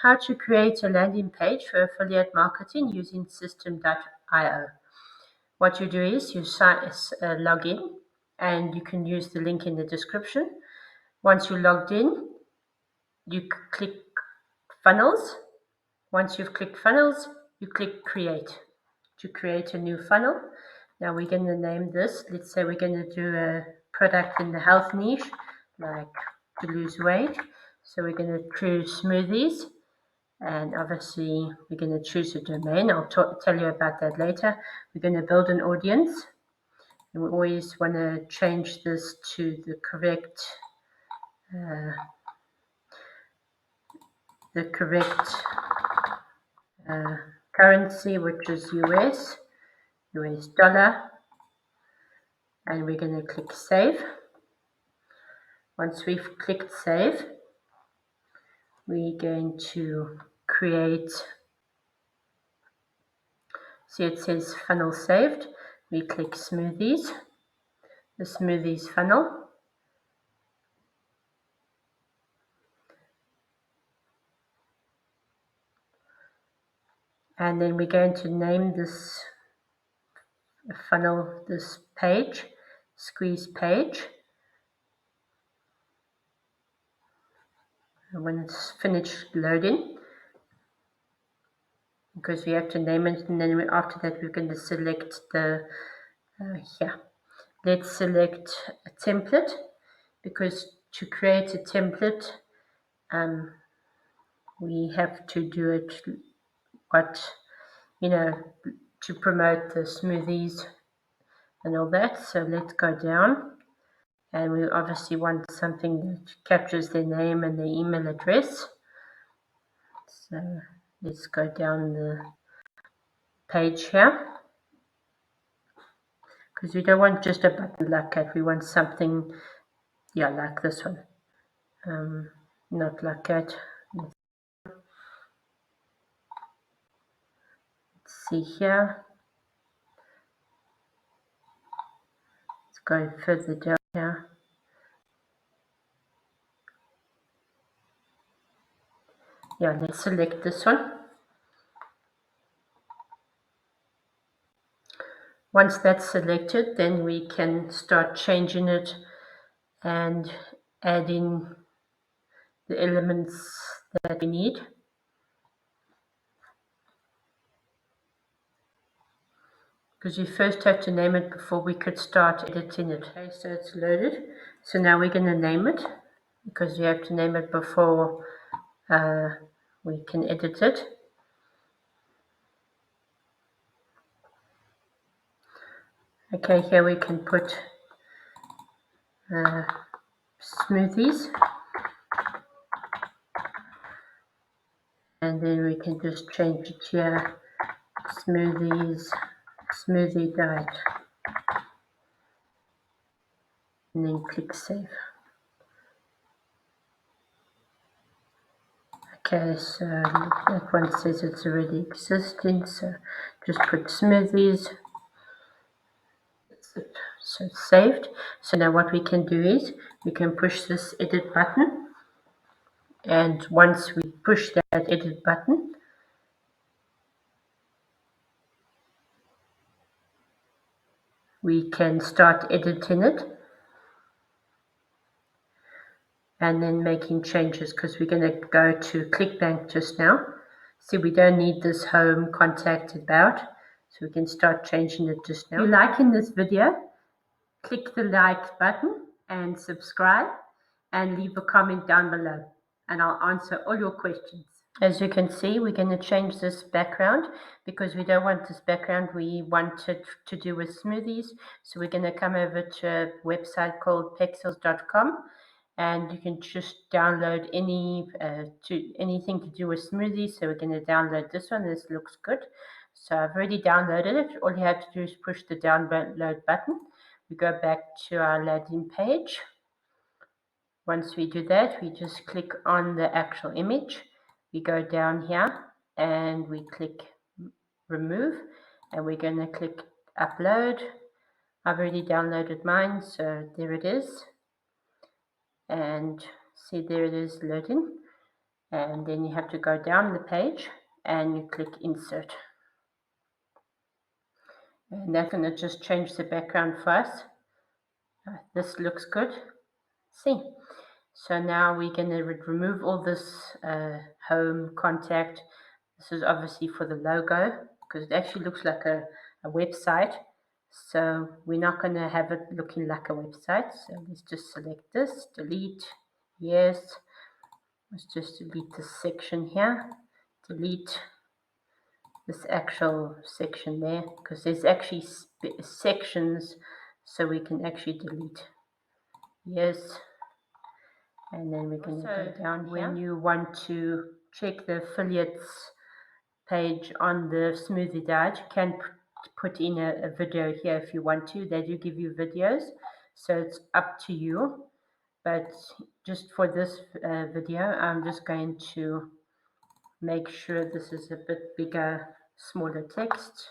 how to create a landing page for affiliate marketing using Systeme.io. What you do is you log in, and you can use the link in the description. Once you're logged in, you click funnels. Once you've clicked funnels, you click create to create a new funnel. Now we're going to name this. Let's say we're going to do a product in the health niche, like to lose weight. So we're going to choose smoothies, and obviously we're going to choose a domain. I'll tell you about that later. We're going to build an audience, and we always want to change this to the correct currency, which is US dollar, and we're going to click save. Once we've clicked save, we're going to create, see it says funnel saved. We click smoothies, the smoothies funnel. And then we're going to name this funnel, this page, squeeze page. And when it's finished loading, because we have to name it, and then after that we're going to select the, let's select a template, because to create a template, we have to do it to promote the smoothies and all that. So let's go down, and we obviously want something that captures their name and their email address. So let's go down the page here, because we don't want just a button like that. We want something, like this one, not like that. Let's see here. Let's go further down here. Let's select this one. Once that's selected, then we can start changing it and adding the elements that we need. Because you first have to name it before we could start editing it. Okay, so it's loaded. So now we're going to name it, because you have to name it before we can edit it. Okay, here we can put smoothies, and then we can just change it here, smoothies, smoothie diet, and then click save. Okay, so that one says it's already existing, so just put smoothies. That's it. So it's saved. So now what we can do is we can push this edit button, and once we push that edit button, we can start editing it and then making changes, because we're going to go to ClickBank just now. See, we don't need this home, contact, about, so we can start changing it just now. If you're liking this video, click the like button and subscribe, and leave a comment down below, and I'll answer all your questions. As you can see, we're going to change this background, because we don't want this background. We want it to do with smoothies. So we're going to come over to a website called pexels.com, and you can just download anything to do with smoothies. So we're going to download this one. This looks good. So I've already downloaded it. All you have to do is push the download button. We go back to our landing page. Once we do that, we just click on the actual image. We go down here and we click remove, and we're going to click upload. I've already downloaded mine, so there it is. And see, there it is loading. And then you have to go down the page and you click insert. And that's going to just change the background for us. This looks good. See. So now we're going to remove all this home contact. This is obviously for the logo because it actually looks like a website. So we're not going to have it looking like a website. So let's just select this, delete, yes. Let's just delete this section here, delete this actual section there because there's actually sections, so we can actually delete, yes. And then we're going to go down here. When you want to check the affiliates page on the Smoothie Diet, you can put in a video here if you want to. They do give you videos, so it's up to you. But just for this video, I'm just going to make sure this is a bit bigger, smaller text.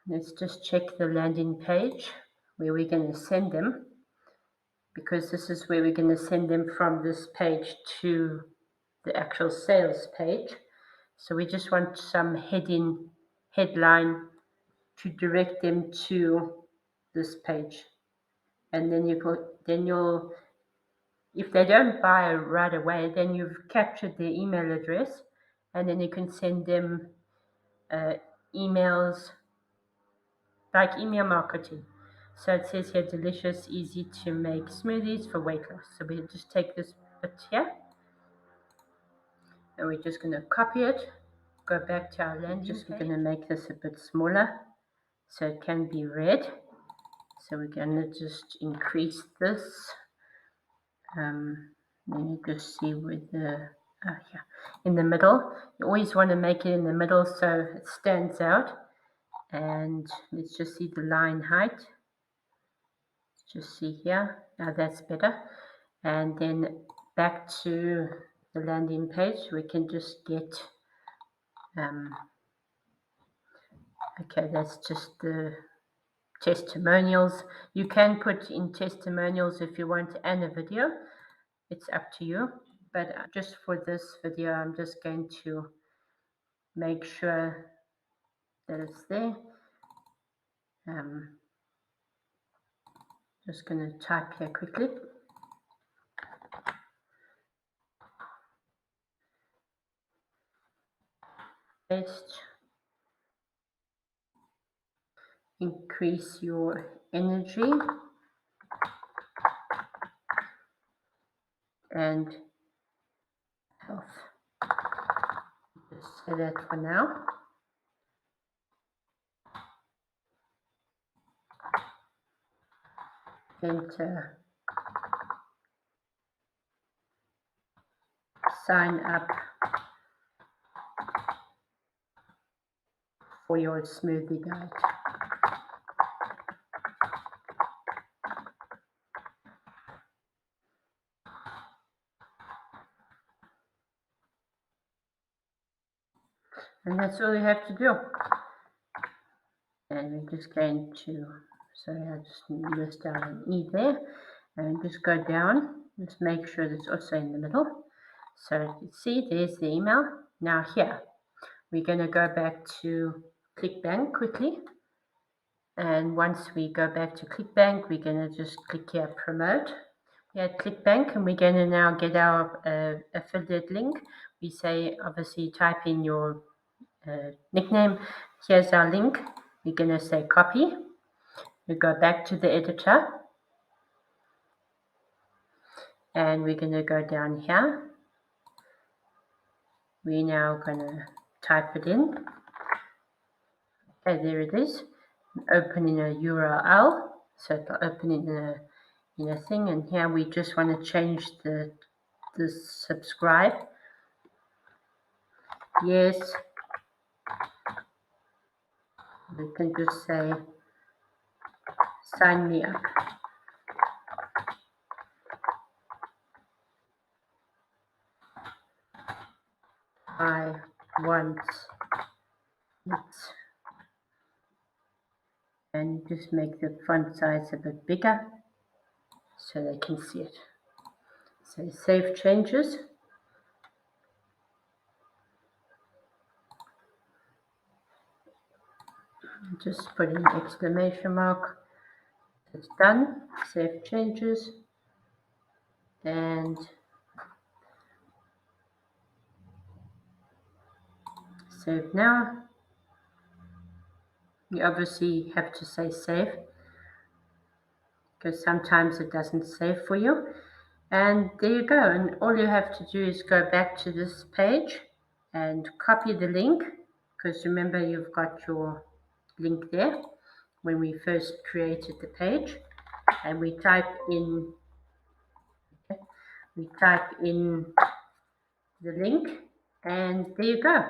Let's just check the landing page where we're going to send them, because this is where we're going to send them from this page to the actual sales page. So we just want some headline to direct them to this page. And then you'll, if they don't buy right away, then you've captured their email address, and then you can send them emails, like email marketing. So it says here, delicious, easy to make smoothies for weight loss. So we just take this bit here, and we're just going to copy it, go back to our landing page. We're going to make this a bit smaller so it can be read. So we're going to just increase this. Then you just see with the here in the middle. You always want to make it in the middle so it stands out. And let's just see the line height. Let's just see here. Now that's better. And then back to the landing page, we can just get okay, that's just the testimonials. You can put in testimonials if you want and a video. It's up to you. But just for this video, I'm just going to make sure that it's there. Just going to type here quickly. Paste. Increase your energy and health. Just say that for now. Enter. Sign up for your smoothie diet. And that's all you have to do. And we're just going to, sorry, I just missed out an E there. And just go down, just make sure that's also in the middle. So you see, there's the email. Now here, we're going to go back to ClickBank quickly. And once we go back to ClickBank, we're going to just click here, promote. We're at ClickBank, and we're going to now get our affiliate link. We say, obviously, type in your nickname. Here's our link. We're going to say copy. We go back to the editor, and we're going to go down here. We're now going to type it in. Okay, there it is. Open in a URL, so it'll open in a thing. And here we just want to change the subscribe. Yes. We can just say sign me up. I want it. And just make the font size a bit bigger so they can see it. Say save changes. Just put an exclamation mark. It's done. Save changes. And save now. You obviously have to say save because sometimes it doesn't save for you. And there you go. And all you have to do is go back to this page and copy the link, because remember you've got your link there when we first created the page, and we type in the link, and there you go.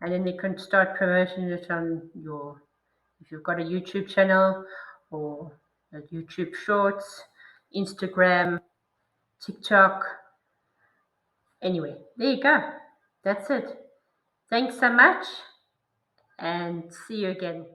And then you can start promoting it on your, if you've got a YouTube channel or a YouTube Shorts, Instagram, TikTok. Anyway, there you go. That's it. Thanks so much, and see you again.